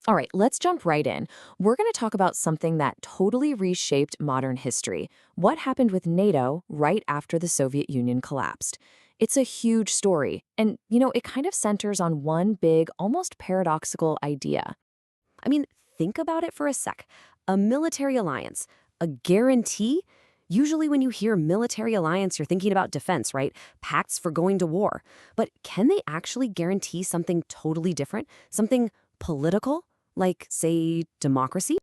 All right, let's jump right in. We're going to talk about something that totally reshaped modern history. What happened with NATO right after the Soviet Union collapsed? It's a huge story, and it kind of centers on one big, almost paradoxical idea. I mean, think about it for a sec. A military alliance, a guarantee? Usually, when you hear military alliance, you're thinking about defense, right? Pacts for going to war. But can they actually guarantee something totally different? Something political? Like, say, democracy?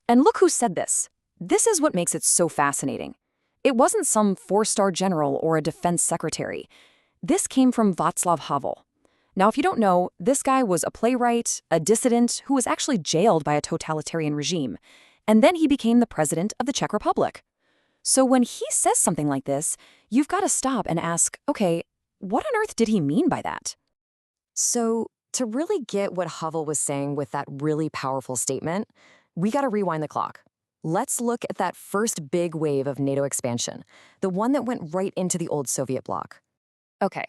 And look who said this. This is what makes it so fascinating. It wasn't some four-star general or a defense secretary. This came from Václav Havel. Now, if you don't know, this guy was a playwright, a dissident who was actually jailed by a totalitarian regime. And then he became the president of the Czech Republic. So when he says something like this, you've got to stop and ask, okay, what on earth did he mean by that? So to really get what Havel was saying with that really powerful statement, we got to rewind the clock. Let's look at that first big wave of NATO expansion, the one that went right into the old Soviet bloc. Okay,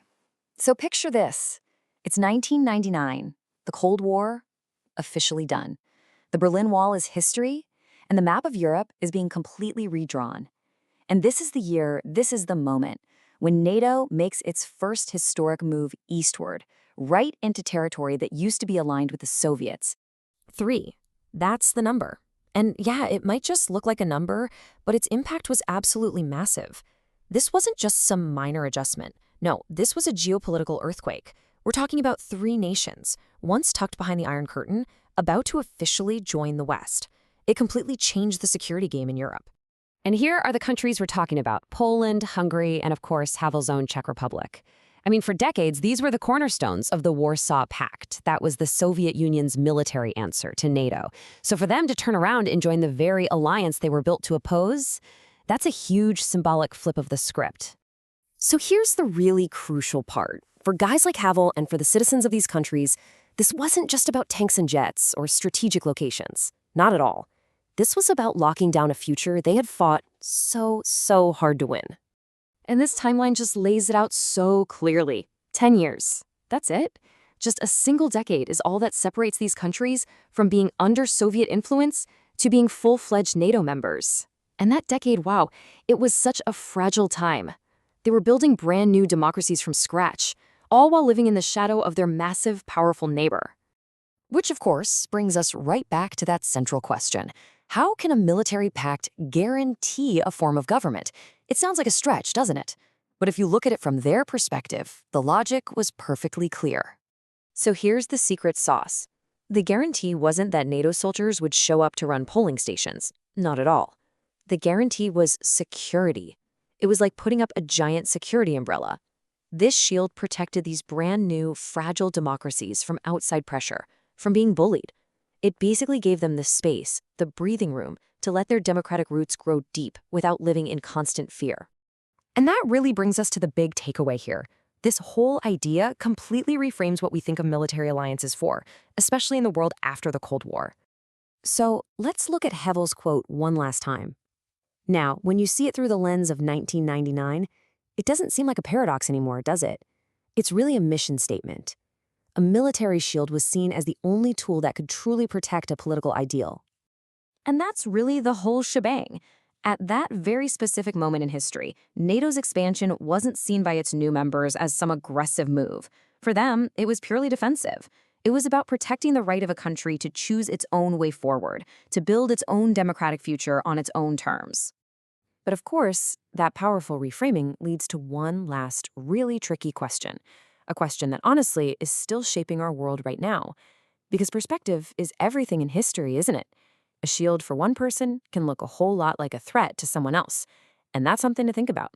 so picture this. It's 1999, the Cold War, officially done. The Berlin Wall is history, and the map of Europe is being completely redrawn. And this is the year, this is the moment, when NATO makes its first historic move eastward, right into territory that used to be aligned with the Soviets. 3. That's the number. And yeah, it might just look like a number, but its impact was absolutely massive. This wasn't just some minor adjustment. No, this was a geopolitical earthquake. We're talking about 3 nations, once tucked behind the Iron Curtain, about to officially join the West. It completely changed the security game in Europe. And here are the countries we're talking about: Poland, Hungary, and of course, Havel's own Czech Republic. I mean, for decades, these were the cornerstones of the Warsaw Pact. That was the Soviet Union's military answer to NATO. So for them to turn around and join the very alliance they were built to oppose, that's a huge symbolic flip of the script. So here's the really crucial part. For guys like Havel and for the citizens of these countries, this wasn't just about tanks and jets or strategic locations. Not at all. This was about locking down a future they had fought so hard to win. And this timeline just lays it out so clearly. 10 years. That's it. Just a single decade is all that separates these countries from being under Soviet influence to being full-fledged NATO members. And that decade, wow, it was such a fragile time. They were building brand new democracies from scratch, all while living in the shadow of their massive, powerful neighbor. Which, of course, brings us right back to that central question. How can a military pact guarantee a form of government? It sounds like a stretch, doesn't it? But if you look at it from their perspective, the logic was perfectly clear. So here's the secret sauce. The guarantee wasn't that NATO soldiers would show up to run polling stations. Not at all. The guarantee was security. It was like putting up a giant security umbrella. This shield protected these brand new, fragile democracies from outside pressure, from being bullied. It basically gave them the space, the breathing room, to let their democratic roots grow deep without living in constant fear. And that really brings us to the big takeaway here. This whole idea completely reframes what we think of military alliances for, especially in the world after the Cold War. So let's look at Havel's quote one last time. Now, when you see it through the lens of 1999, it doesn't seem like a paradox anymore, does it? It's really a mission statement. A military shield was seen as the only tool that could truly protect a political ideal. And that's really the whole shebang. At that very specific moment in history, NATO's expansion wasn't seen by its new members as some aggressive move. For them, it was purely defensive. It was about protecting the right of a country to choose its own way forward, to build its own democratic future on its own terms. But of course, that powerful reframing leads to one last really tricky question. A question that honestly is still shaping our world right now. Because perspective is everything in history, isn't it? A shield for one person can look a whole lot like a threat to someone else. And that's something to think about.